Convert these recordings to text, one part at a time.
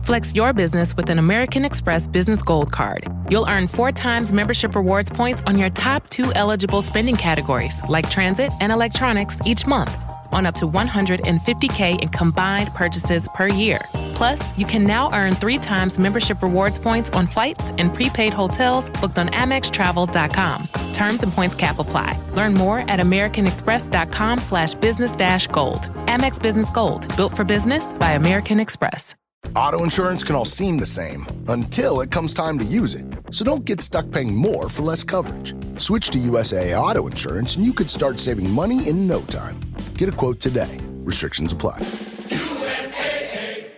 Flex your business with an American Express Business Gold Card. You'll earn 4 times membership rewards points on your top 2 eligible spending categories, like transit and electronics, each month, on up to $150K in combined purchases per year. Plus, you can now earn 3 times membership rewards points on flights and prepaid hotels booked on AmexTravel.com. Terms and points cap apply. Learn more at AmericanExpress.com/business-gold. Amex Business Gold, built for business by American Express. Auto insurance can all seem the same until it comes time to use it. So don't get stuck paying more for less coverage. Switch to USAA Auto Insurance and you could start saving money in no time. Get a quote today. Restrictions apply. USAA.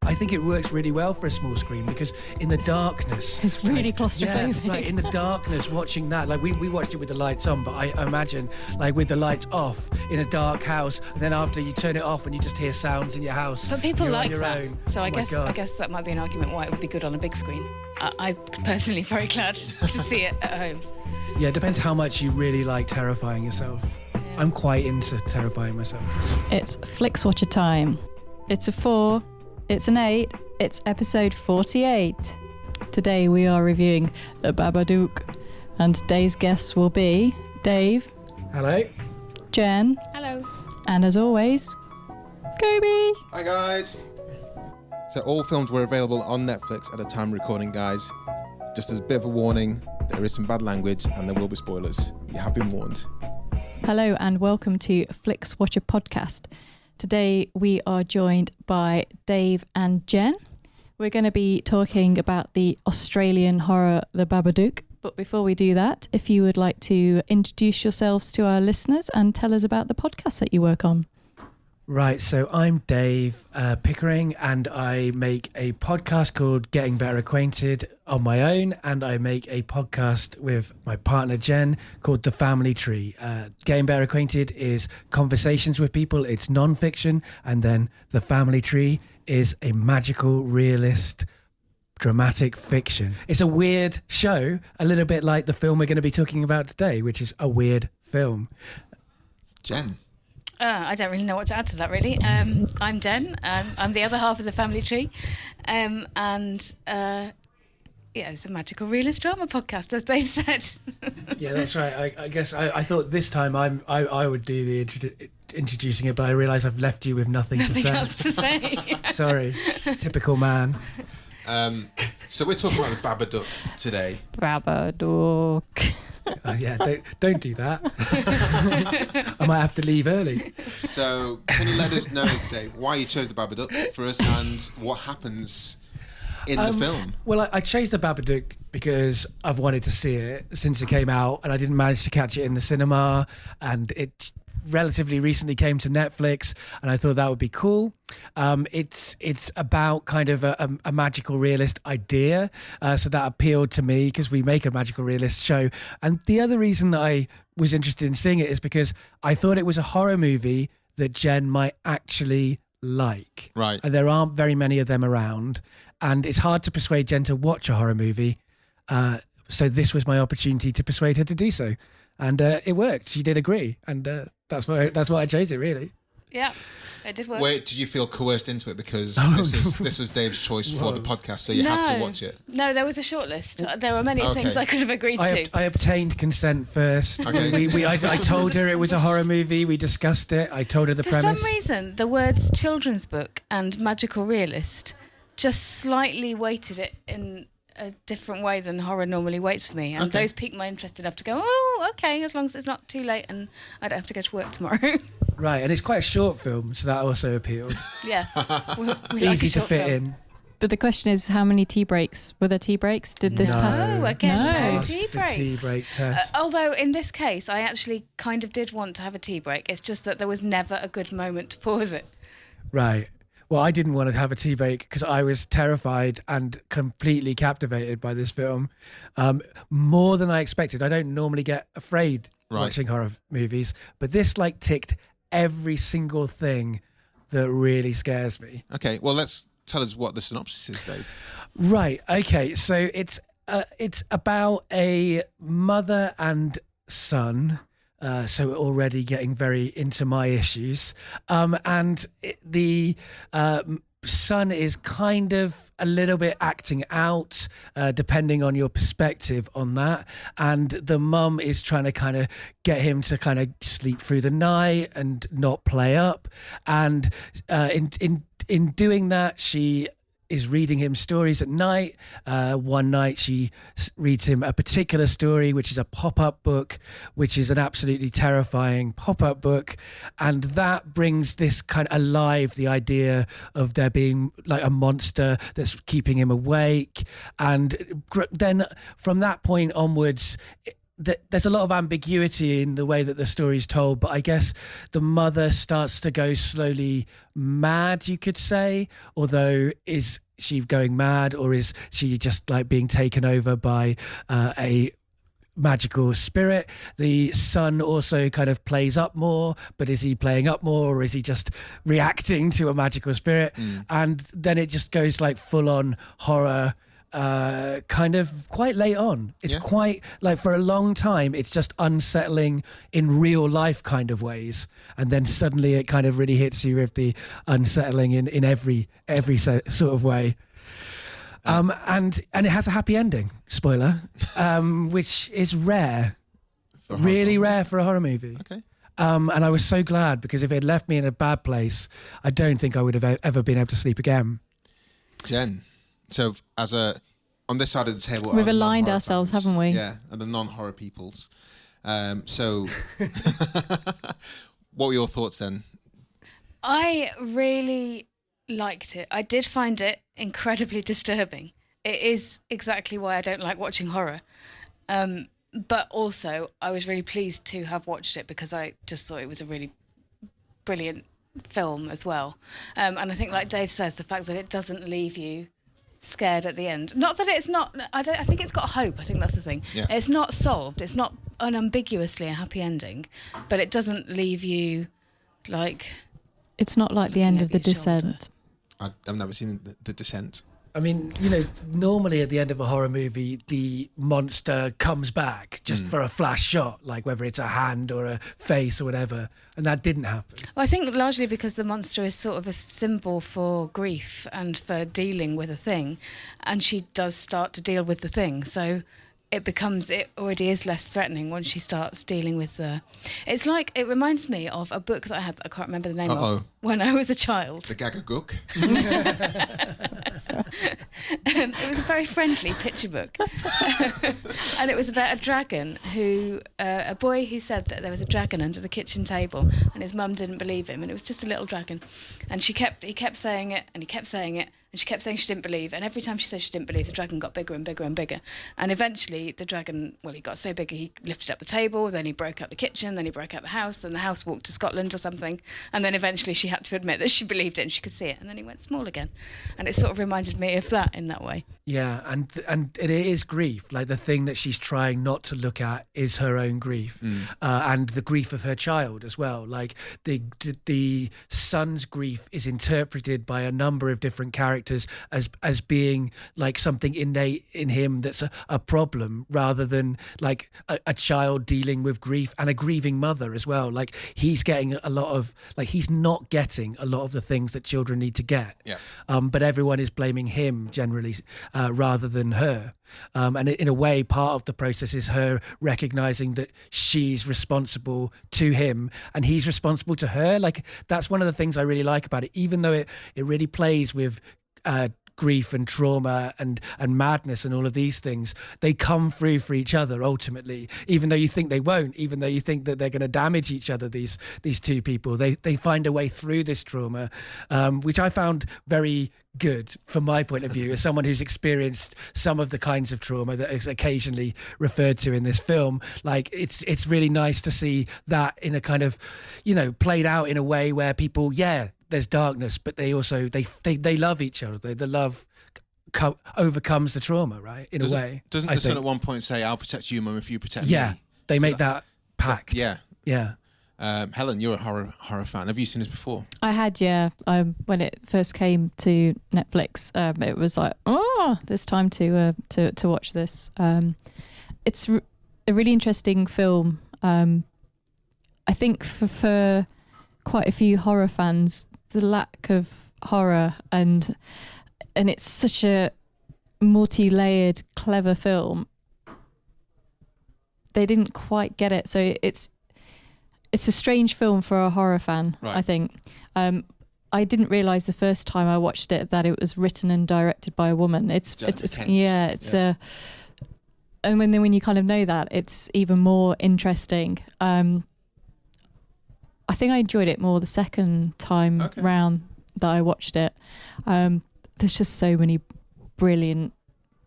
I think it works really well for a small screen because in the darkness... It's really claustrophobic. Yeah, right, in the darkness, watching that, like we watched it with the lights on, but I imagine like with the lights off in a dark house, and then after you turn it off and you just hear sounds in your house. But people you're like on your that. Own. So I my guess God. that might be an argument why it would be good on a big screen. I'm personally very glad to see it at home. Yeah, it depends how much you really like terrifying yourself. Yeah. I'm quite into terrifying myself. It's Flixwatcher time. It's a 4, it's an 8, it's episode 48. Today we are reviewing The Babadook, and today's guests will be Dave. Hello. Jen. Hello. And as always, Kobe. Hi guys. So all films were available on Netflix at the time of recording, guys. Just as a bit of a warning, there is some bad language and there will be spoilers. You have been warned. Hello and welcome to Flixwatcher podcast. Today we are joined by Dave and Jen. We're going to be talking about the Australian horror The Babadook. But before we do that, if you would like to introduce yourselves to our listeners and tell us about the podcast that you work on. Right, so I'm Dave Pickering, and I make a podcast called Getting Better Acquainted on my own, and I make a podcast with my partner Jen called The Family Tree. Getting Better Acquainted is conversations with people, it's non-fiction, and then The Family Tree is a magical, realist, dramatic fiction. It's a weird show, a little bit like the film we're going to be talking about today, which is a weird film. Jen. I don't really know what to add to that, really. I'm Jen. I'm the other half of the Family Tree. It's a magical realist drama podcast, as Dave said. Yeah, that's right. I guess I thought this time I would do the introducing it, but I realise I've left you with nothing else to say. Sorry, typical man. So we're talking about the Babadook today. Babadook. Yeah, don't do that. I might have to leave early. So can you let us know, Dave, why you chose the Babadook for us and what happens in the film? Well, I chose the Babadook because I've wanted to see it since it came out, and I didn't manage to catch it in the cinema, and it relatively recently came to Netflix, and I thought that would be cool. It's about kind of a magical realist idea, so that appealed to me because we make a magical realist show. And the other reason that I was interested in seeing it is because I thought it was a horror movie that Jen might actually like. Right. And there aren't very many of them around, and it's hard to persuade Jen to watch a horror movie. So this was my opportunity to persuade her to do so, and it worked. She did agree, and that's why I chose it, really. Yeah, it did work. Wait, did you feel coerced into it because this was Dave's choice for the podcast, so you had to watch it? No, there was a short list. There were many things I could have agreed to. I obtained consent first. Okay. I told her it was a horror movie. We discussed it. I told her the premise. For some reason, the words children's book and magical realist just slightly weighted it in a different way than horror normally weights for me, and those piqued my interest enough to go, oh, okay, as long as it's not too late and I don't have to go to work tomorrow. Right, and it's quite a short film, so that also appealed. Yeah. we Easy like to fit film. in. But the question is, how many tea breaks? Were there tea breaks? Did this pass? No, again, no Passed tea the breaks. tea break test. Although in this case, I actually kind of did want to have a tea break. It's just that there was never a good moment to pause it. Right. Well, I didn't want to have a tea break because I was terrified and completely captivated by this film, more than I expected. I don't normally get afraid watching horror movies, but this ticked every single thing that really scares me. Okay, well, tell us what the synopsis is, Dave. Right. Okay. So it's about a mother and son So already getting very into my issues. The son is kind of a little bit acting out, depending on your perspective on that. And the mum is trying to kind of get him to kind of sleep through the night and not play up. And in doing that, she is reading him stories at night. One night she reads him a particular story, which is a pop-up book, which is an absolutely terrifying pop-up book. And that brings this kind of alive, the idea of there being like a monster that's keeping him awake. And then from that point onwards, there's a lot of ambiguity in the way that the story is told, but I guess the mother starts to go slowly mad, you could say, although is she going mad or is she just like being taken over by a magical spirit? The son also kind of plays up more, but is he playing up more or is he just reacting to a magical spirit? And then it just goes like full on horror, kind of quite late on. It's quite like for a long time it's just unsettling in real life kind of ways, and then suddenly it kind of really hits you with the unsettling in every sort of way. And it has a happy ending, spoiler, which is rare, really rare for a horror movie. Okay. And I was so glad, because if it had left me in a bad place, I don't think I would have ever been able to sleep again. Jen, so on this side of the table, we've aligned ourselves, fans, haven't we? Yeah, and the non-horror peoples. So, what were your thoughts then? I really liked it. I did find it incredibly disturbing. It is exactly why I don't like watching horror. But also, I was really pleased to have watched it because I just thought it was a really brilliant film as well. And I think, like Dave says, the fact that it doesn't leave you scared at the end. Not that it's not. I think it's got hope. I think that's the thing. Yeah. It's not solved. It's not unambiguously a happy ending, but it doesn't leave you like. It's not like the end of The Descent. I've never seen the Descent. I mean, normally at the end of a horror movie, the monster comes back just for a flash shot, like whether it's a hand or a face or whatever, and that didn't happen. Well, I think largely because the monster is sort of a symbol for grief and for dealing with a thing, and she does start to deal with the thing, so it already is less threatening once she starts dealing with the. It's like, it reminds me of a book that I had, I can't remember the name of, when I was a child. The Babadook. It was a very friendly picture book. And it was about a dragon who, a boy who said that there was a dragon under the kitchen table, and his mum didn't believe him, and it was just a little dragon. And he kept saying it, and he kept saying it, and she kept saying she didn't believe, and every time she said she didn't believe, the dragon got bigger and bigger and bigger. And eventually the dragon, he got so big he lifted up the table, then he broke out the kitchen, then he broke out the house, and the house walked to Scotland or something, and then eventually she had to admit that she believed it and she could see it, and then he went small again. And it sort of reminded me of that in that way. Yeah, and it is grief. Like, the thing that she's trying not to look at is her own grief, and the grief of her child as well. Like, the son's grief is interpreted by a number of different characters as being like something innate in him that's a problem, rather than like a child dealing with grief, and a grieving mother as well. Like, he's getting a lot of, like, he's not getting a lot of the things that children need to get. Yeah. But everyone is blaming him generally, rather than her. And in a way, part of the process is her recognizing that she's responsible to him and he's responsible to her. Like, that's one of the things I really like about it, even though it really plays with grief and trauma and madness and all of these things. They come through for each other ultimately, even though you think they won't, even though you think that they're going to damage each other, these two people. They find a way through this trauma, which I found very good from my point of view as someone who's experienced some of the kinds of trauma that is occasionally referred to in this film. Like, it's really nice to see that in a kind of, played out in a way where people, there's darkness, but they also they love each other. The love overcomes the trauma, right? In a way. Doesn't the son at one point say, "I'll protect you, Mum, if you protect me"? Yeah, they make that pact. Yeah. Helen, you're a horror fan. Have you seen this before? I had, when it first came to Netflix, it was like, there's time to watch this. It's a really interesting film. think for quite a few horror fans, the lack of horror and it's such a multi-layered, clever film. They didn't quite get it, so it's a strange film for a horror fan. Right. I think. I didn't realise the first time I watched it that it was written and directed by a woman. And when you kind of know that, it's even more interesting. I think I enjoyed it more the second time round that I watched it. There's just so many brilliant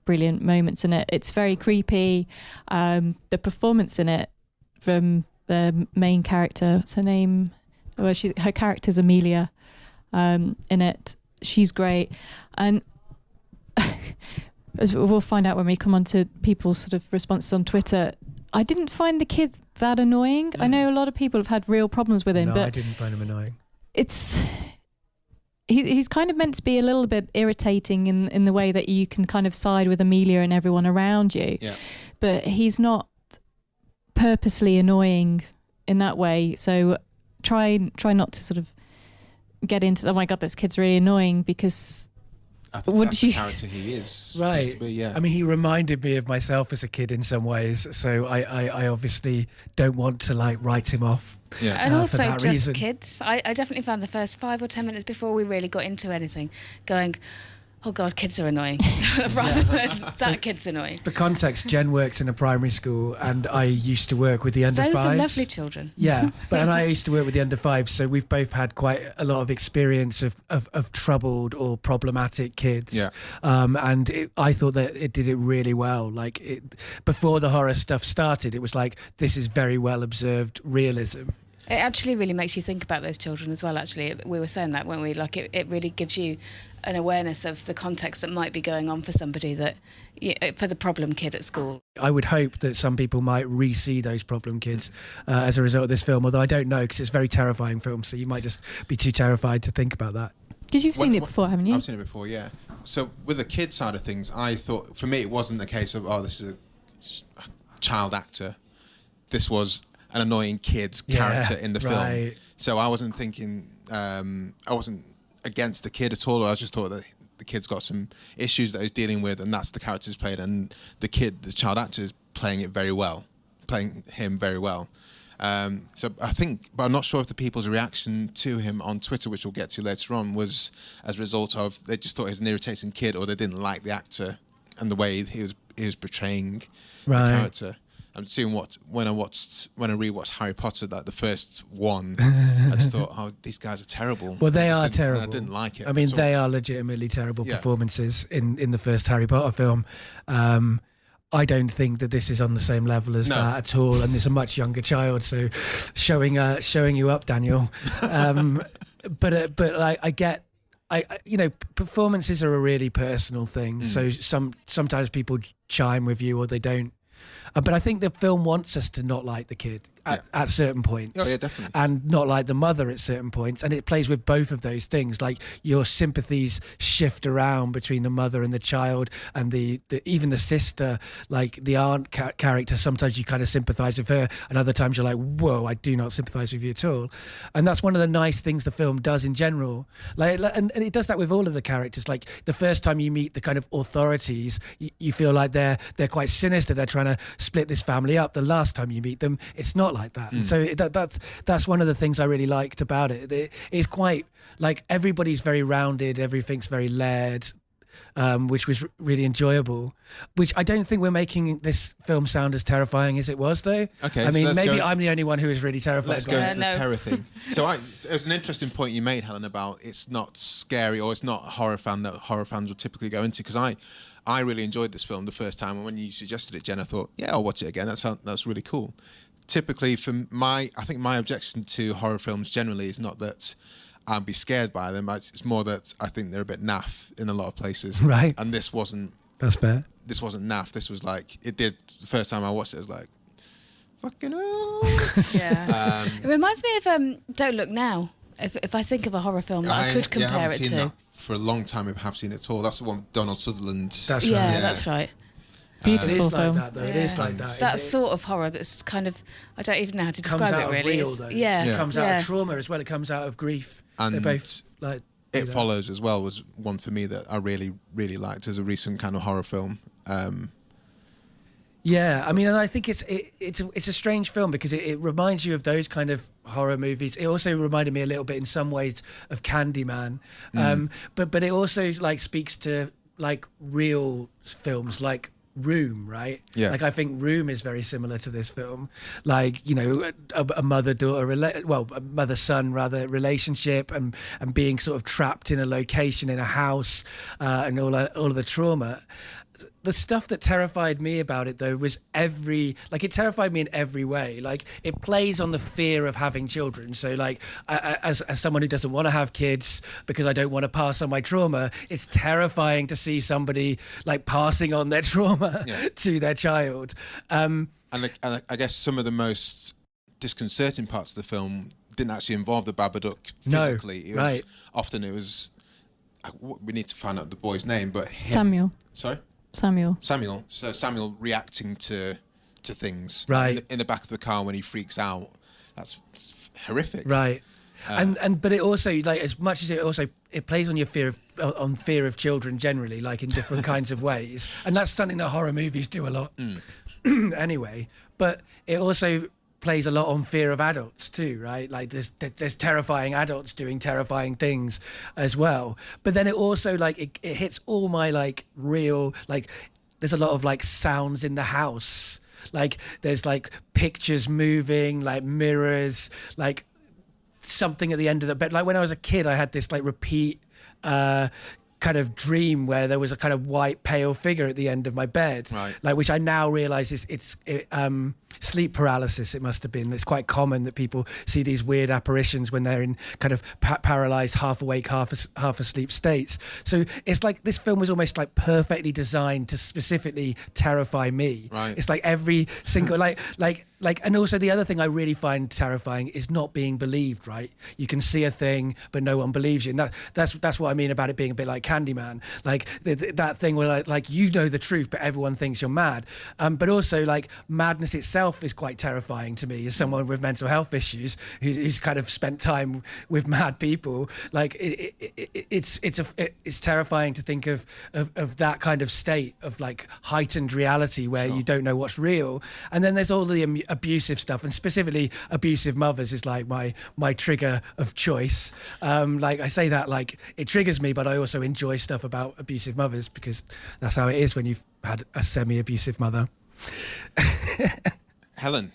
moments in it. It's very creepy. The performance in it from the main character, what's her name? Well, her character's Amelia. In it, she's great, and as we'll find out when we come on to people's sort of responses on Twitter, I didn't find the kid that annoying. I know a lot of people have had real problems with him, but I didn't find him annoying. He's kind of meant to be a little bit irritating in the way that you can kind of side with Amelia and everyone around you, but he's not purposely annoying in that way. So try not to sort of get into, oh my god, this kid's really annoying, because I think that's the character he is. Right. Be, I mean, he reminded me of myself as a kid in some ways, so I obviously don't want to write him off. Yeah. And also just reason. Kids. I definitely found the first 5 or 10 minutes before we really got into anything going, oh god, kids are annoying, rather than that kid's annoying. For context, Jen works in a primary school, and I used to work with the under 5s. Those are lovely children. Yeah, and I used to work with the under 5s, so we've both had quite a lot of experience of troubled or problematic kids. Yeah. And I thought that it did it really well. Before the horror stuff started, it was like, this is very well observed realism. It actually really makes you think about those children as well, actually. We were saying that, weren't we? It really gives you an awareness of the context that might be going on for somebody for the problem kid at school. I would hope that some people might re-see those problem kids as a result of this film, although I don't know, because it's a very terrifying film, so you might just be too terrified to think about that. Because you've seen it before, haven't you? I've seen it before, yeah. So with the kid side of things, I thought, for me, it wasn't a case of, this is a child actor. This was an annoying kid's character in the film. So I wasn't thinking, I wasn't against the kid at all. I just thought that the kid's got some issues that he's dealing with, and that's the character he's played, and the child actor is playing him very well. So I think, but I'm not sure if the people's reaction to him on Twitter, which we'll get to later on, was as a result of they just thought he was an irritating kid, or they didn't like the actor and the way he was portraying the character. I'm seeing when I rewatched Harry Potter, the first one, I just thought, these guys are terrible. Well, they are terrible. I didn't like it. I mean, they are legitimately terrible performances in the first Harry Potter film. I don't think that this is on the same level as that at all, and it's a much younger child, so showing you up, Daniel. But I get. Performances are a really personal thing. So sometimes people chime with you or they don't. But I think the film wants us to not like the kid at certain points. Oh, yeah, definitely. And not like the mother at certain points. And it plays with both of those things. Like, your sympathies shift around between the mother and the child, and even the sister, like the aunt character. Sometimes you kind of sympathise with her, and other times you're like, whoa, I do not sympathise with you at all. And that's one of the nice things the film does in general. And it does that with all of the characters. Like, the first time you meet the kind of authorities, you feel like they're quite sinister. They're trying to split this family up. The last time you meet them, it's not like that. And so that's one of the things I really liked about it. It's quite like, everybody's very rounded, everything's very layered, which was really enjoyable. Which I don't think we're making this film sound as terrifying as it was, though. Okay, I mean, maybe I'm the only one who is really terrified. Let's go into the terror thing. So it was an interesting point you made, Helen, about it's not scary, or it's not a horror fan that horror fans would typically go into. Because I really enjoyed this film the first time, and when you suggested it, Jen, I thought, yeah, I'll watch it again. That's really cool. Typically, I think my objection to horror films generally is not that I'd be scared by them. It's more that I think they're a bit naff in a lot of places. Right. And this wasn't. That's fair. This wasn't naff. This was like, the first time I watched it, I was like, fucking hell. Yeah. It reminds me of Don't Look Now. If I think of a horror film that I could compare it to. That for a long time, I have seen it at all. That's the one with Donald Sutherland. That's right. Yeah, that's right. Beautiful It is film. like that, though. It is like that. That It sort of horror that's kind of, I don't even know how to comes describe out it of really. real, It's- though. Yeah. It comes out of trauma as well. It comes out of grief. And They're both like. It Follows as well was one for me that I really, really liked as a recent kind of horror film. Yeah, I mean, and I think it's a strange film because it reminds you of those kind of horror movies. It also reminded me a little bit in some ways of Candyman, but it also like speaks to like real films like Room, right? Yeah. Like I think Room is very similar to this film. Like, you know, a mother-daughter, a mother-son rather relationship, and being sort of trapped in a location in a house, and all of the trauma. The stuff that terrified me about it, though, was it terrified me in every way. Like, it plays on the fear of having children. So, like, as someone who doesn't want to have kids because I don't want to pass on my trauma, it's terrifying to see somebody, like, passing on their trauma to their child. And I guess some of the most disconcerting parts of the film didn't actually involve the Babadook physically. Right. Often it was, we need to find out the boy's name, but Samuel. Sorry? Samuel. So Samuel reacting to things, Right. Like in the back of the car when he freaks out. That's horrific, Right. But it also, like, as much as it plays on your fear of children generally, like in different kinds of ways, and that's something that horror movies do a lot anyway. But it also plays a lot on fear of adults too, right? Like there's terrifying adults doing terrifying things as well. But then it also like it hits all my like real, like there's a lot of like sounds in the house. Like there's like pictures moving, like mirrors, like something at the end of the bed. Like when I was a kid, I had this like repeat kind of dream where there was a kind of white pale figure at the end of my bed, right. Like which I now realize is it's sleep paralysis. It must have been. It's quite common that people see these weird apparitions when they're in kind of paralyzed, half awake, half asleep states. So it's like this film was almost like perfectly designed to specifically terrify me. Right. It's like every single like, and also the other thing I really find terrifying is not being believed. Right, you can see a thing, but no one believes you, and that's what I mean about it being a bit like Candyman. Like that thing where like you know the truth, but everyone thinks you're mad. But also like madness itself is quite terrifying to me as someone with mental health issues who's kind of spent time with mad people. Like it's terrifying to think of that kind of state of like heightened reality where you don't know what's real. And then there's all the abusive stuff, and specifically abusive mothers is like my trigger of choice. Like I say that like it triggers me, but I also enjoy stuff about abusive mothers because that's how it is when you've had a semi-abusive mother. Helen,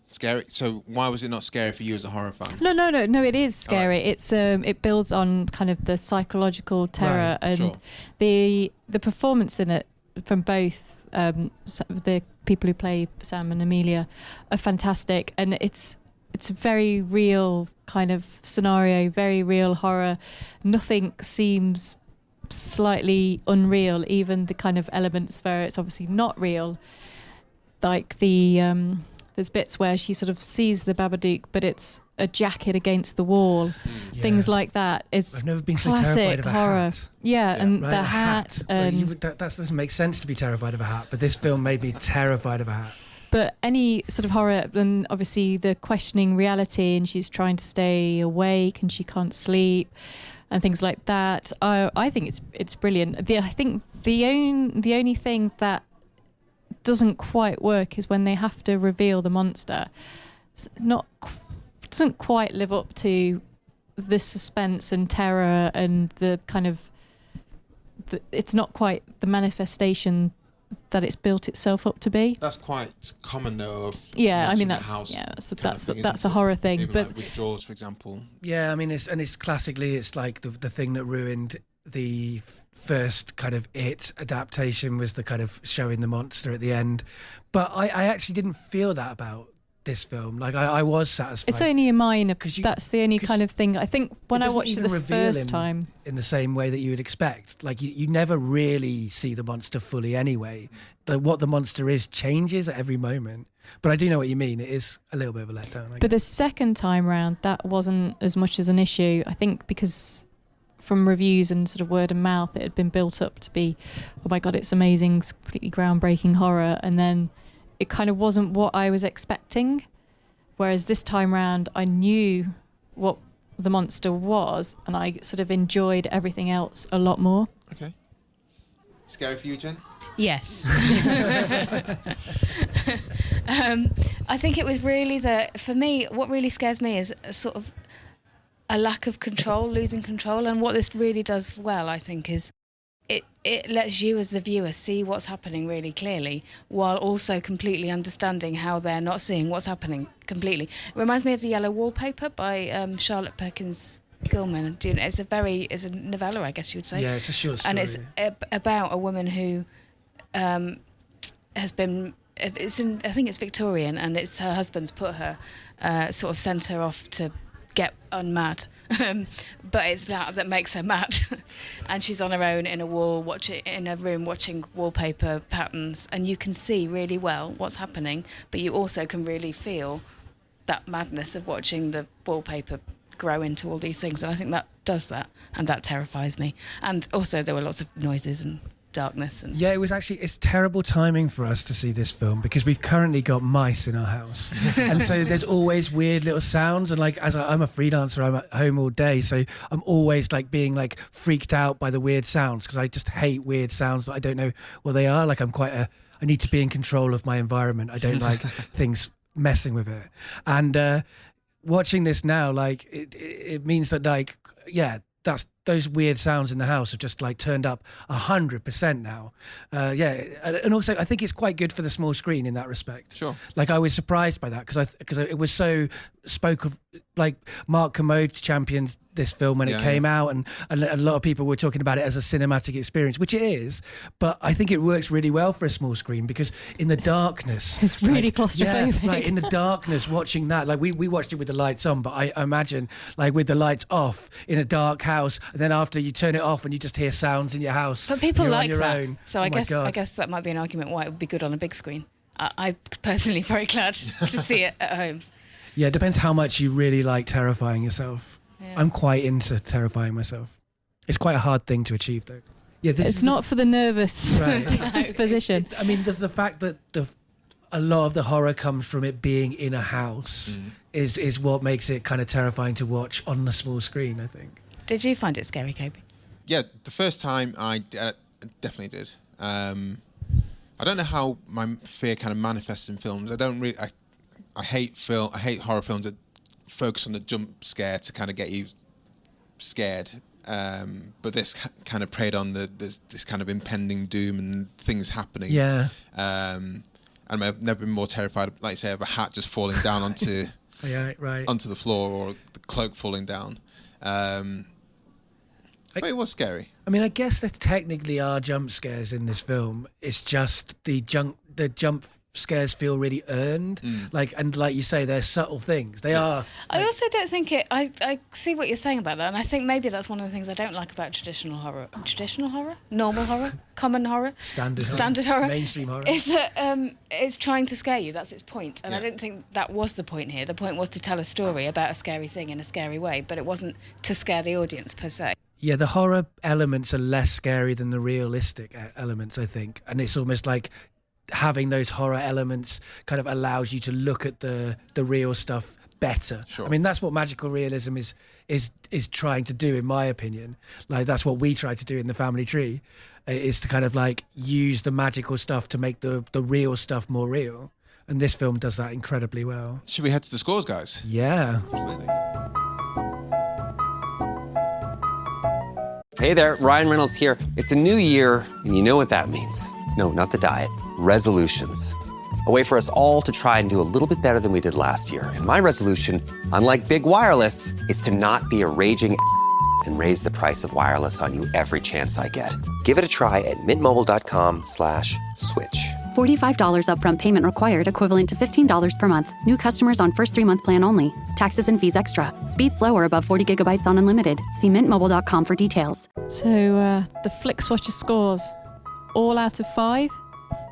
scary. So why was it not scary for you as a horror fan? No, it is scary. It's it builds on kind of the psychological terror, Right, and sure. the performance in it from both the people who play Sam and Amelia are fantastic, and it's a very real kind of scenario, very real horror. Nothing seems slightly unreal, even the kind of elements where it's obviously not real. Like there's bits where she sort of sees the Babadook, but it's a jacket against the wall. Things like that. It's I've never been so classic terrified of a horror. hat. Yeah, and Right, the a hat, Like, and that doesn't make sense to be terrified of a hat, but this film made me terrified of a hat. but any sort of horror, and obviously the questioning reality, and she's trying to stay awake and she can't sleep, and things like that. I think it's brilliant. I think the only thing that doesn't quite work is when they have to reveal the monster. Doesn't quite live up to the suspense and terror and the kind of it's not quite the manifestation that it's built itself up to be. That's quite common though. Yeah, I mean that's that's a horror thing. Even But like with Jaws, for example. Yeah, I mean, it's classically, it's like the thing that ruined the first kind of It adaptation was the kind of showing the monster at the end. But I actually didn't feel that about this film. Like I was satisfied. it's only a minor. 'Cause you- That's the only 'cause kind of thing. I think when I doesn't watched it even the reveal first him time. in the same way that you would expect. Like you never really see the monster fully anyway. What the monster is changes at every moment. But I do know what you mean. It is a little bit of a letdown. But the second time round, that wasn't as much as an issue. I think because from reviews and sort of word of mouth, it had been built up to be, oh my God, it's amazing, it's completely groundbreaking horror. And then it kind of wasn't what I was expecting. Whereas this time round, I knew what the monster was, and I sort of enjoyed everything else a lot more. Okay. Scary for you, Jen? Yes. I think it was really for me, what really scares me is a sort of a lack of control, losing control. And what this really does well, I think, is it lets you as the viewer see what's happening really clearly, while also completely understanding how they're not seeing what's happening completely. It reminds me of The Yellow Wallpaper by Charlotte Perkins Gilman. It's a novella, I guess you would say. Yeah, it's a short story. And it's about a woman who has been. I think it's Victorian, and it's her husband's put her, sort of sent her off to get unmad. But it's that makes her mad. And she's on her own in a room watching wallpaper patterns, and you can see really well what's happening, but you also can really feel that madness of watching the wallpaper grow into all these things. And I think that does that, and that terrifies me. And also there were lots of noises and darkness. And yeah, it's terrible timing for us to see this film because we've currently got mice in our house. And so there's always weird little sounds, and like I'm a freelancer, I'm at home all day, so I'm always like being like freaked out by the weird sounds because I just hate weird sounds that I don't know what they are. Like I need to be in control of my environment. I don't like things messing with it. And watching this now, like it means that like, yeah, those weird sounds in the house have just like turned up 100% now. And also I think it's quite good for the small screen in that respect. Sure. Like I was surprised by that because it was so like Mark Kermode championed this film when it came out, and a lot of people were talking about it as a cinematic experience, which it is, but I think it works really well for a small screen because in the darkness it's really claustrophobic. Yeah, right, in the darkness watching that, like we watched it with the lights on, but I imagine like with the lights off in a dark house, and then after you turn it off and you just hear sounds in your house. But people you're like on your that. own. So I guess that might be an argument why it would be good on a big screen. I'm personally very glad to see it at home. Yeah, it depends how much you really like terrifying yourself. Yeah. I'm quite into terrifying myself. It's quite a hard thing to achieve, though. Yeah, it's not for the nervous right. disposition. I mean, the fact that a lot of the horror comes from it being in a house is what makes it kind of terrifying to watch on the small screen, I think. Did you find it scary, Kobe? Yeah, the first time I definitely did. I don't know how my fear kind of manifests in films. I hate horror films that focus on the jump scare to kind of get you scared. But this kind of preyed on this kind of impending doom and things happening. Yeah. And I've never been more terrified, like you say, of a hat just falling down onto onto the floor, or the cloak falling down. But it was scary. I mean, I guess there technically are jump scares in this film. It's just the jump scares feel really earned. Like you say, they're subtle things. They are. I also don't think it. I see what you're saying about that, and I think maybe that's one of the things I don't like about traditional horror, normal horror, common horror, standard horror, mainstream horror. Is that it's trying to scare you. That's its point, and I don't think that was the point here. The point was to tell a story about a scary thing in a scary way, but it wasn't to scare the audience per se. Yeah, the horror elements are less scary than the realistic elements, I think, and it's almost like having those horror elements kind of allows you to look at the real stuff better. Sure. I mean, that's what magical realism is trying to do, in my opinion. Like, that's what we try to do in the Family Tree, is to kind of like use the magical stuff to make the real stuff more real. And this film does that incredibly well. Should we head to the scores, guys? Yeah. Absolutely. Hey there, Ryan Reynolds here. It's a new year, and you know what that means. No, not the diet. Resolutions. A way for us all to try and do a little bit better than we did last year. And my resolution, unlike big wireless, is to not be a raging and raise the price of wireless on you every chance I get. Give it a try at mintmobile.com/switch. $45 upfront payment required, equivalent to $15 per month. New customers on first 3-month plan only. Taxes and fees extra. Speed slower above 40 gigabytes on unlimited. See mintmobile.com for details. So the Flixwatcher scores, all out of 5.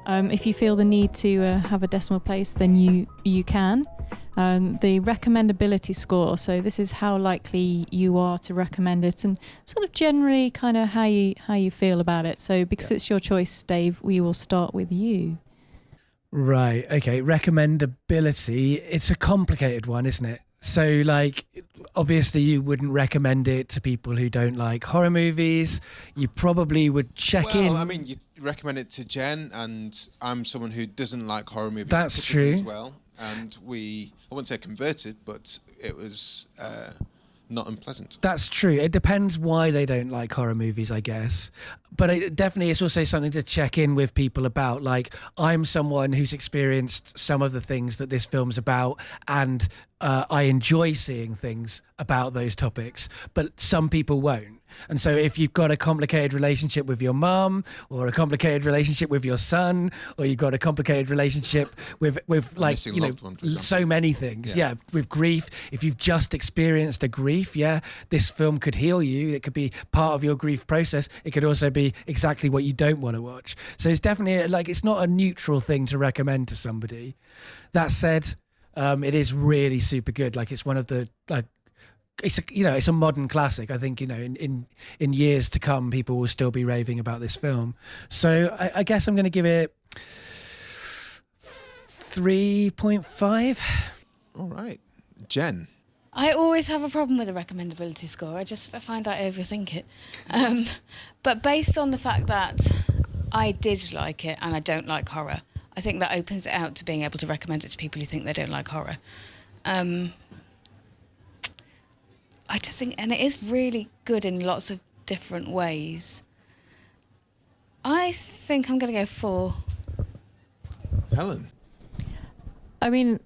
If you feel the need to have a decimal place, then you can. The recommendability score. So this is how likely you are to recommend it, and sort of generally kind of how you feel about it. So because it's your choice, Dave, we will start with you. Right. Okay. Recommendability. It's a complicated one, isn't it? So, like, obviously you wouldn't recommend it to people who don't like horror movies. You probably would check in. Well, I mean, you recommend it to Jen, and I'm someone who doesn't like horror movies. That's true. As well. And I wouldn't say converted, but it was not unpleasant. That's true. It depends why they don't like horror movies, I guess. But it definitely is also something to check in with people about. Like, I'm someone who's experienced some of the things that this film's about, and I enjoy seeing things about those topics, but some people won't. And so if you've got a complicated relationship with your mum, or a complicated relationship with your son, or you've got a complicated relationship with like, you know, so many things. Yeah, with grief. If you've just experienced a grief, this film could heal you. It could be part of your grief process. It could also be exactly what you don't want to watch. So it's definitely like, it's not a neutral thing to recommend to somebody. That said, it is really super good. Like, it's one of the, like, it's a modern classic. I think, you know, in years to come, people will still be raving about this film. So I guess I'm going to give it 3.5. All right, Jen. I always have a problem with the recommendability score. I find I overthink it. But based on the fact that I did like it and I don't like horror, I think that opens it out to being able to recommend it to people who think they don't like horror. I just think, and it is really good in lots of different ways. I think I'm going to go 4. Helen. I mean,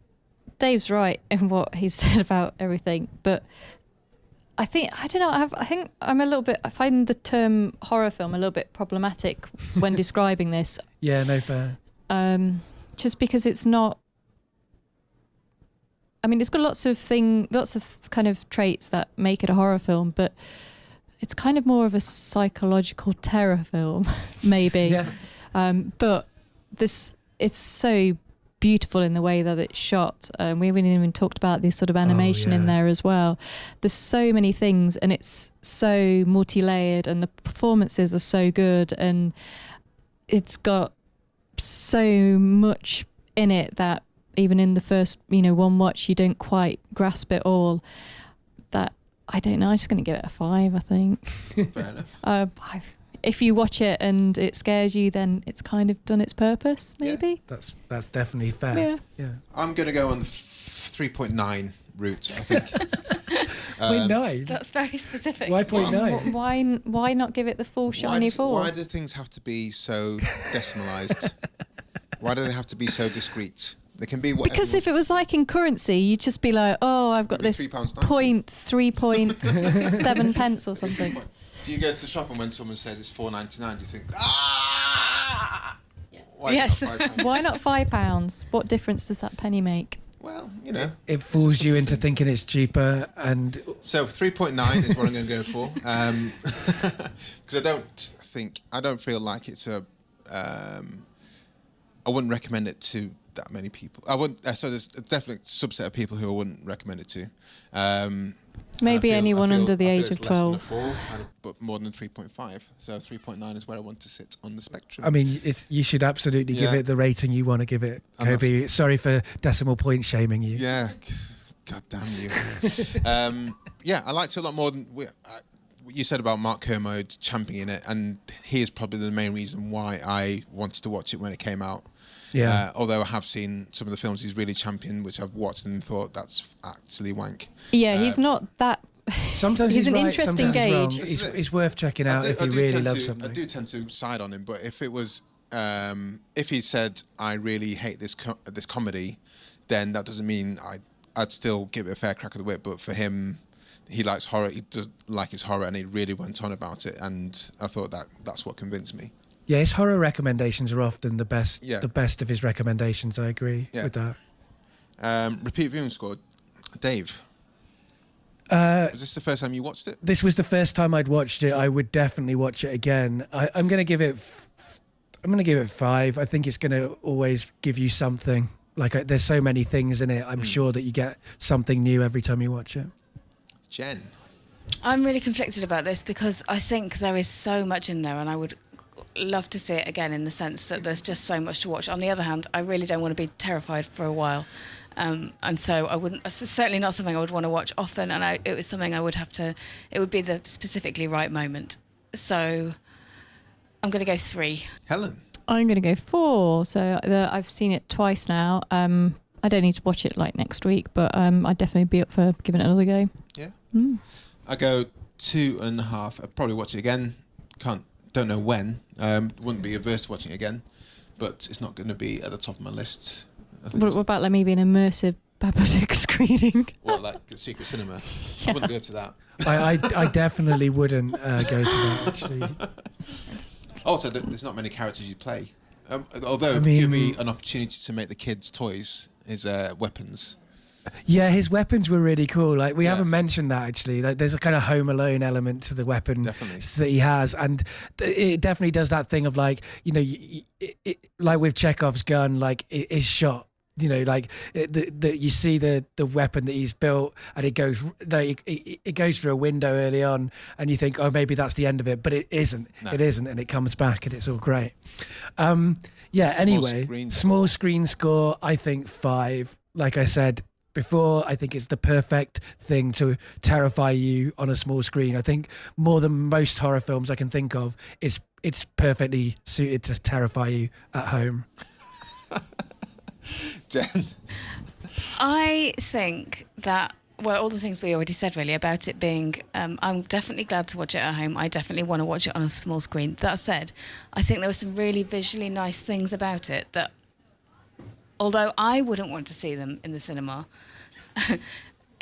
Dave's right in what he said about everything, but I think, I don't know, I think I'm a little bit, I find the term horror film a little bit problematic when describing this. Yeah, no, fair. Just because it's not, I mean, it's got lots of kind of traits that make it a horror film, but it's kind of more of a psychological terror film, maybe. Yeah. But it's so beautiful in the way that it's shot. We haven't even talked about this sort of animation in there as well. There's so many things, and it's so multi-layered, and the performances are so good, and it's got so much in it that even in the first, one watch, you don't quite grasp it all. That, I don't know, I'm just going to give it a 5, I think. Fair enough. If you watch it and it scares you, then it's kind of done its purpose, maybe. Yeah, that's definitely fair. Yeah. I'm going to go on the 3.9 route, I think. 0.9? That's very specific. Why 0.9? Why not give it the full shiny 4? Why do things have to be so decimalised? Why do they have to be so discreet? They can be whatever. Because if it was like in currency, you'd just be like, oh, I've got this .3.7 pence or something. Do you go to the shop and when someone says it's £4.99, do you think, ah? Yes. Why not £5? What difference does that penny make? Well, it fools you into thinking it's cheaper, and so 3.9 is what I'm going to go for, because I don't feel like it's a. I wouldn't recommend it to that many people. I wouldn't. So there's definitely a subset of people who I wouldn't recommend it to. Maybe anyone under the age of 12. Less than a 4, but more than 3.5. So 3.9 is where I want to sit on the spectrum. I mean, you should absolutely give it the rating you want to give it. Kobe, sorry for decimal point shaming you. Yeah, God damn you. I liked it a lot more than what you said about Mark Kermode championing it, and he is probably the main reason why I wanted to watch it when it came out. Yeah. Although I have seen some of the films he's really championed, which I've watched and thought that's actually wank. Yeah, he's not that. Sometimes he's he's an right, interesting sometimes gauge. he's wrong. It's worth checking out if you really love something. I do tend to side on him, but if it was, if he said I really hate this comedy, then that doesn't mean I'd still give it a fair crack of the whip. But for him, he likes horror. He does like his horror, and he really went on about it. And I thought that's what convinced me. Yeah, his horror recommendations are often the best. Yeah. The best of his recommendations. I agree with that. Repeat viewing score, Dave. Was this the first time you watched it? This was the first time I'd watched it. I would definitely watch it again. I'm going to give it 5. I think it's going to always give you something. Like there's so many things in it. I'm sure that you get something new every time you watch it. Jen. I'm really conflicted about this because I think there is so much in there, and I would love to see it again in the sense that there's just so much to watch. On the other hand, I really don't want to be terrified for a while. And so I wouldn't. It's certainly not something I would want to watch often, and it was something I would have to. It would be the specifically right moment. So I'm going to go 3. Helen. I'm going to go 4. So I've seen it twice now. I don't need to watch it like next week, but I'd definitely be up for giving it another go. Yeah. I go 2.5. I'd probably watch it again. Don't know when. Wouldn't be averse to watching it again, but it's not going to be at the top of my list. What about like maybe an immersive Babadook screening? Or like a secret cinema. I wouldn't go to that. I definitely wouldn't go to that, actually. Also, there's not many characters you play. Although, give me an opportunity to make the kids' toys, his weapons. Yeah, his weapons were really cool. Like we haven't mentioned that actually. Like there's a kind of Home Alone element to the weapon that he has, and it definitely does that thing of like, you know, like with Chekhov's gun, like it is shot. You know, like you see the weapon that he's built, and it goes through a window early on, and you think, oh, maybe that's the end of it, but it isn't. No. It isn't, and it comes back, and it's all great. Small screen score. I think 5. Like I said before, I think it's the perfect thing to terrify you on a small screen. I think more than most horror films I can think of, it's perfectly suited to terrify you at home. Jen? I think that, well, all the things we already said really about it being, I'm definitely glad to watch it at home. I definitely want to watch it on a small screen. That said, I think there were some really visually nice things about it that, although I wouldn't want to see them in the cinema,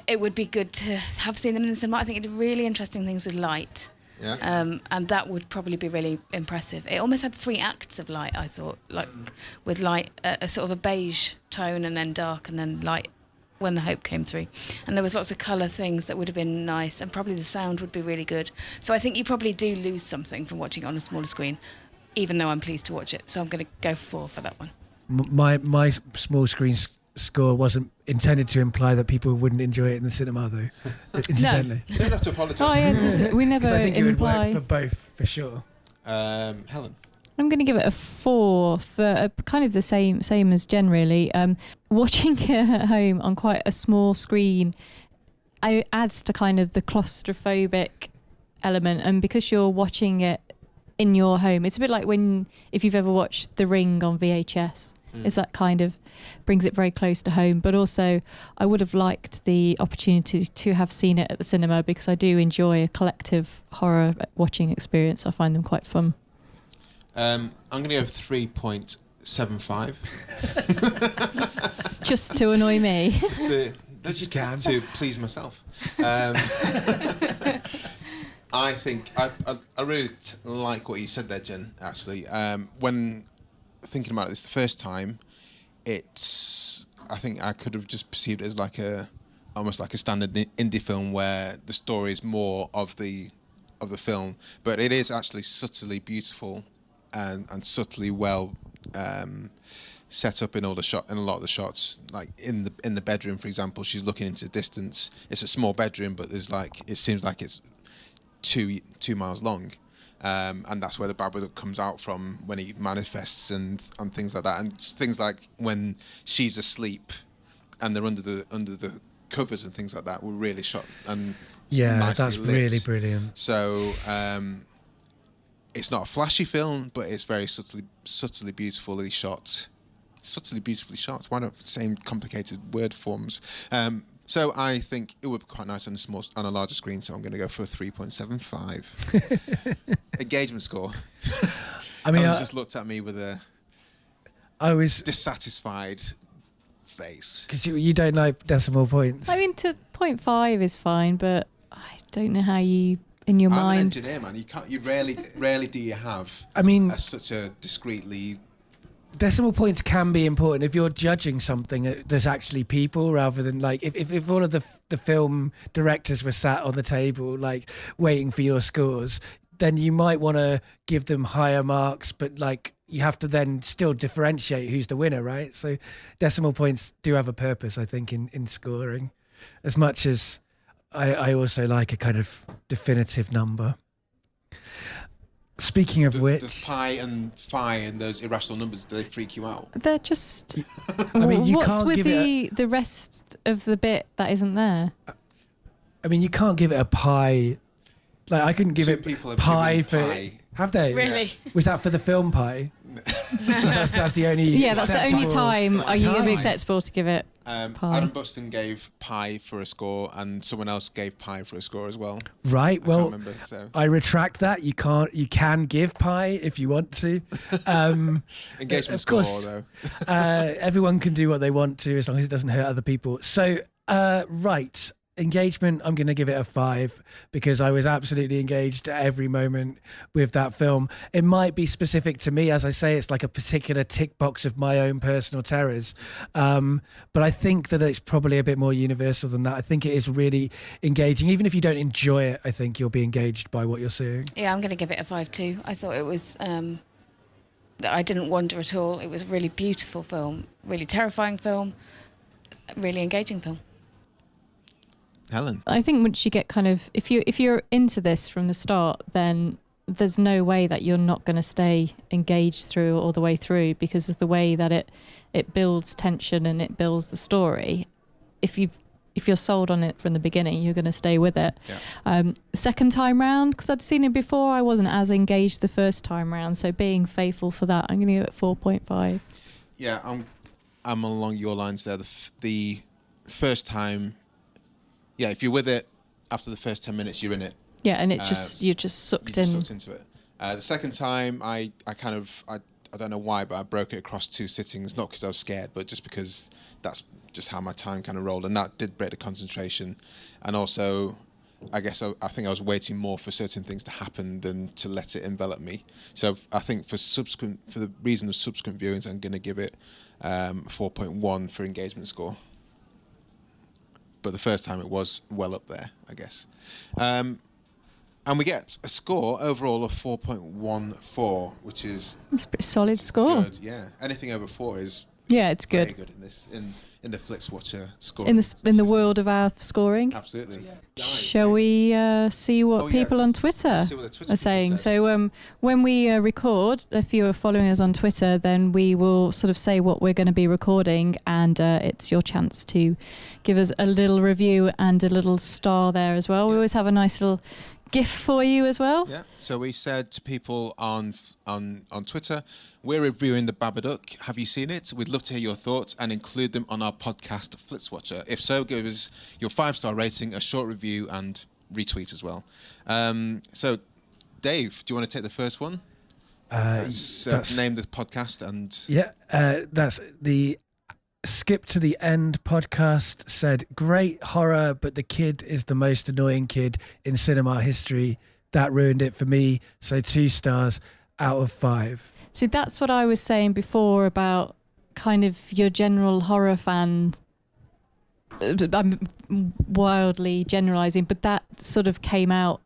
it would be good to have seen them in the cinema. I think it did really interesting things with light. Yeah. And that would probably be really impressive. It almost had 3 acts of light, I thought, like with light, a sort of a beige tone and then dark and then light when the hope came through. And there was lots of colour things that would have been nice, and probably the sound would be really good. So I think you probably do lose something from watching it on a smaller screen, even though I'm pleased to watch it. So I'm going to go 4 for that one. My small screen score wasn't intended to imply that people wouldn't enjoy it in the cinema, though. Incidentally, you don't have to apologise. Oh, yeah, we never. I think it would work for both, for sure. Helen, I'm going to give it a 4 for kind of the same as Jen, really. Watching it at home on quite a small screen, it adds to kind of the claustrophobic element, and because you're watching it in your home, it's a bit like if you've ever watched The Ring on VHS. Is that kind of brings it very close to home. But also I would have liked the opportunity to have seen it at the cinema, because I do enjoy a collective horror watching experience. I find them quite fun. I'm going to go 3.75. Just to annoy me. just to please myself. I think I really like what you said there, Jen, actually. When thinking about this the first time, I think I could have just perceived it as almost like a standard indie film where the story is more of the film, but it is actually subtly beautiful and subtly well set up in a lot of the shots. Like in the bedroom, for example, she's looking into the distance. It's a small bedroom, but it seems like it's 2 miles long. And that's where the Babadook comes out from when he manifests and things like that, and things like when she's asleep and they're under the covers and things like that were really shot and that's lit. Really brilliant. So it's not a flashy film, but it's very subtly beautifully shot. Why not saying complicated word forms? So I think it would be quite nice on a larger screen. So I'm going to go for a 3.75. Engagement score. I mean, just looked at me with I was dissatisfied face. Because you don't like decimal points. I mean, to 0.5 is fine, but I don't know how you in your mind. I'm an engineer, man. You rarely do you have. I mean, such a discreetly. Decimal points can be important if you're judging something. There's actually people, rather than like if all of the film directors were sat on the table like waiting for your scores, then you might want to give them higher marks. But like you have to then still differentiate who's the winner, right? So decimal points do have a purpose, I think, in scoring, as much as I also like a kind of definitive number. Speaking of which... Does pi and phi and those irrational numbers, do they freak you out? They're just... I mean, you what's can't with give the rest of the bit that isn't there? I mean, you can't give it a pi... Like, I couldn't give Two it people have pi given for... pi. Have they? Really? Was that for the film Pi? that's the only... Yeah, that's the only acceptable time are you going to be time. acceptable to give it pi. Adam Buxton gave pi for a score, and someone else gave pi for a score as well. Right, I well, can't remember, so. I retract that. You can give pi if you want to. Engagement of score, course, though. everyone can do what they want to as long as it doesn't hurt other people. So, right. Engagement, I'm going to give it a 5 because I was absolutely engaged at every moment with that film. It might be specific to me, as I say, it's like a particular tick box of my own personal terrors. But I think that it's probably a bit more universal than that. I think it is really engaging. Even if you don't enjoy it, I think you'll be engaged by what you're seeing. Yeah, I'm going to give it a 5 too. I thought it was... I didn't wander at all. It was a really beautiful film, really terrifying film, really engaging film. Helen? I think once you get kind of... If you're into this from the start, then there's no way that you're not going to stay engaged through all the way through because of the way that it builds tension and it builds the story. If you're sold on it from the beginning, you're going to stay with it. Yeah. Second time round, because I'd seen it before, I wasn't as engaged the first time round. So being faithful for that, I'm going to give it 4.5. Yeah, I'm along your lines there. The first time, yeah, if you're with it after the first 10 minutes, you're in it. Yeah, and you're just sucked in. Sucked into it. The second time, I don't know why, but I broke it across 2 sittings, not because I was scared, but just because that's just how my time kind of rolled, and that did break the concentration. And also, I guess I think I was waiting more for certain things to happen than to let it envelop me. So I think for the reason of subsequent viewings, I'm going to give it 4.1 for engagement score. But the first time it was well up there, I guess. And we get a score overall of 4.14, which is... That's a pretty solid score. Good, yeah. Anything over 4 is... Yeah, it's good. Very good in this, in the Flixwatcher score. In the world of our scoring. Absolutely. Yeah. Shall we see what people on Twitter are saying? So when we record, if you are following us on Twitter, then we will sort of say what we're going to be recording, and it's your chance to give us a little review and a little star there as well. Yeah. We always have a nice little GIF for you as well. Yeah. So we said to people on Twitter, we're reviewing the Babadook. Have you seen it? We'd love to hear your thoughts and include them on our podcast, Flixwatcher. If so, give us your 5-star rating, a short review, and retweet as well. So, Dave, do you want to take the first one? Name the podcast and... Yeah, that's the Skip to the End podcast said, great horror, but the kid is the most annoying kid in cinema history. That ruined it for me. So 2 stars out of 5. See, that's what I was saying before about kind of your general horror fan. I'm wildly generalising, but that sort of came out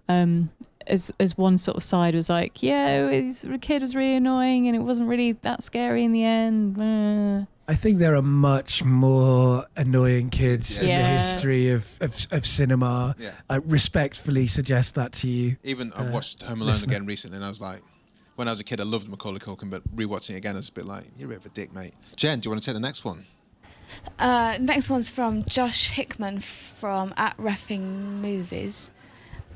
as one sort of side was like, yeah, the kid was really annoying and it wasn't really that scary in the end. I think there are much more annoying kids in the history of cinema. Yeah. I respectfully suggest that to you. Even I watched Home Alone again recently, and I was like, when I was a kid, I loved Macaulay Culkin, but rewatching it again, I was a bit like, you're a bit of a dick, mate. Jen, do you want to take the next one? Next one's from Josh Hickman from @ReffingMovies.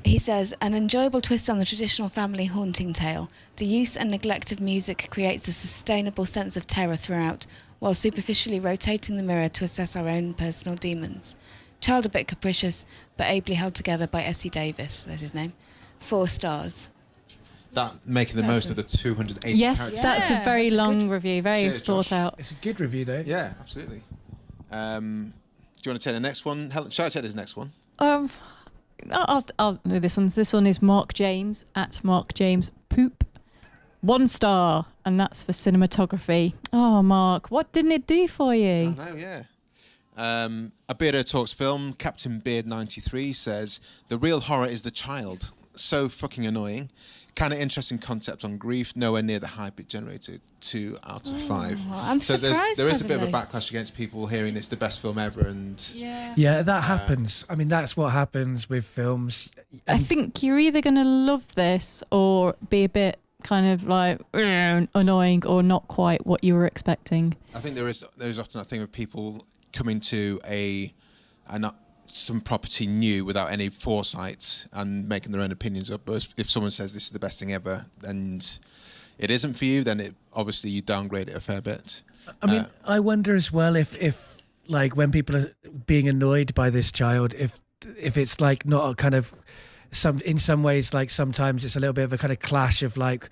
He says, an enjoyable twist on the traditional family haunting tale. The use and neglect of music creates a sustainable sense of terror throughout, while superficially rotating the mirror to assess our own personal demons. Child a bit capricious, but ably held together by Essie Davis, there's his name. 4 stars. That making the most of the 280 yes, characters. Yes, that's a very long review, very thought out. It's a good review, though. Yeah, absolutely. Do you want to take the next one? Helen, shall I take this next one? I'll do this one. This one is Mark James @MarkJamesPoop. 1 star, and that's for cinematography. Oh, Mark, what didn't it do for you? I know, yeah. A Beardo Talks film, Captain Beard 93 says, the real horror is the child. so fucking annoying. Kind of interesting concept on grief, nowhere near the hype it generated. 2 out of 5. I'm so surprised. there is a bit of a Beverly. backlash against people hearing it's the best film ever, and Yeah, that happens. I mean, that's what happens with films. I think you're either going to love this or be a bit kind of like annoying or not quite what you were expecting. I think there is often that thing of people coming to some property new without any foresight and making their own opinions up. But if someone says this is the best thing ever and it isn't for you, then obviously you downgrade it a fair bit. I mean, I wonder as well if like when people are being annoyed by this child, if it's like not a kind of in some ways, like sometimes it's a little bit of a kind of clash of like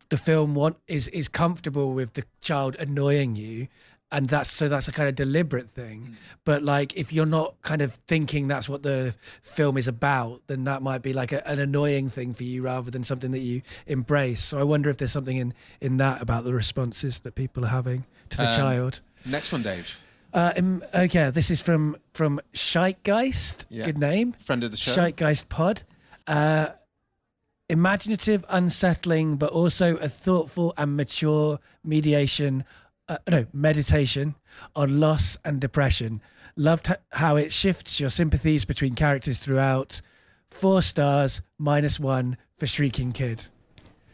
the film is comfortable with the child annoying you. And that's a kind of deliberate thing. But like, if you're not kind of thinking that's what the film is about, then that might be like an annoying thing for you rather than something that you embrace. So I wonder if there's something in that about the responses that people are having to the child. Next one, Dave. Okay, this is from Scheitgeist. Yeah. Good name. Friend of the show. Scheitgeist Pod. Imaginative, unsettling, but also a thoughtful and mature meditation on loss and depression. Loved how it shifts your sympathies between characters throughout. 4 stars, -1 for Shrieking Kid.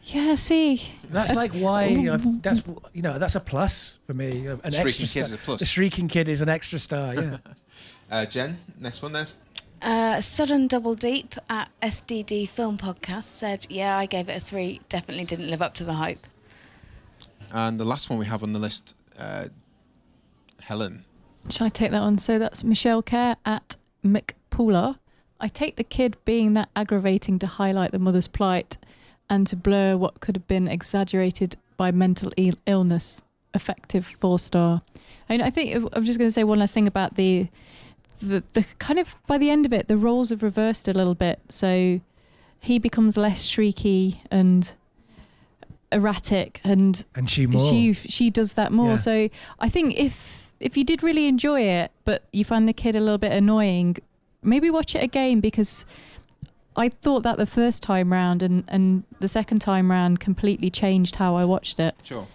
Yeah, see. That's like why that's a plus for me. An Shrieking extra Kid star. is a plus. The Shrieking Kid is an extra star. Yeah. Jen, next one. There's Sudden Double Deep at SDD Film Podcast said, yeah, I gave it a 3. Definitely didn't live up to the hype. and the last one we have on the list, Helen. Shall I take that on? So that's Michelle Kerr at McPooler. I take the kid being that aggravating to highlight the mother's plight and to blur what could have been exaggerated by mental illness. Effective 4 star. And I think I'm just going to say one last thing about the kind of, by the end of it, the roles have reversed a little bit. So he becomes less shrieky and erratic, and she more. She does that more. Yeah. So I think if you did really enjoy it, but you find the kid a little bit annoying, maybe watch it again, because I thought that the first time round and the second time round completely changed how I watched it. Sure.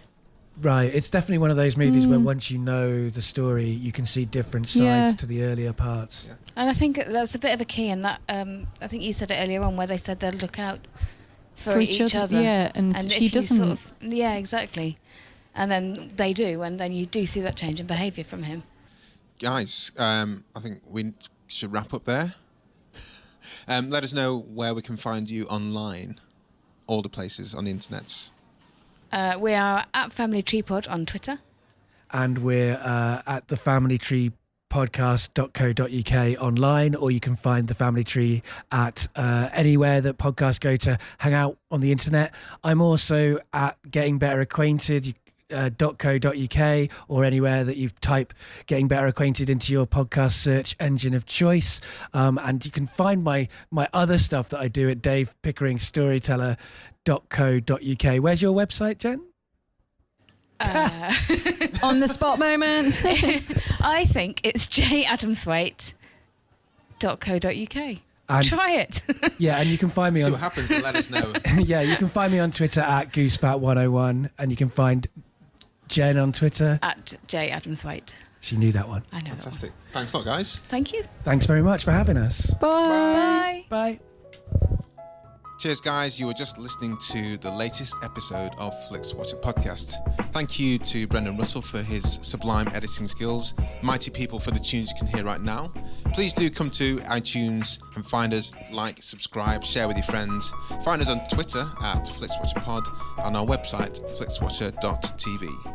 Right, it's definitely one of those movies where once you know the story, you can see different sides to the earlier parts. Yeah. And I think that's a bit of a key in that. I think you said it earlier on, where they said they'll look out for each other. Yeah, and she if you doesn't. Yeah, exactly. And then they do, and then you do see that change in behaviour from him. Guys, I think we should wrap up there. Let us know where we can find you online, all the places on the internet. We are at Family Tree Pod on Twitter. And we're at the Family Tree podcast.co.uk online, or you can find the Family Tree at anywhere that podcasts go to hang out on the internet. I'm also at Getting Better Acquainted. .co.uk or anywhere that you type Getting Better Acquainted into your podcast search engine of choice, and you can find my other stuff that I do at Dave Pickering Storyteller.co.uk. Where's your website, Jen? On the spot moment. I think it's jadamthwaite.co.uk. And, try it. Yeah, and you can find me See on what happens and let us know. Yeah, you can find me on Twitter at GooseFat101, and you can find Jen on Twitter at jadamthwaite. She knew that one. I know. Fantastic. Thanks a lot, guys. Thank you. Thanks very much for having us. Bye. Bye. Cheers, guys. You were just listening to the latest episode of Flixwatcher podcast. Thank you to Brendan Russell for his sublime editing skills. Mighty People for the tunes you can hear right now. Please do come to iTunes and find us, like, subscribe, share with your friends. Find us on Twitter at FlixWatcherPod and our website, flixwatcher.tv.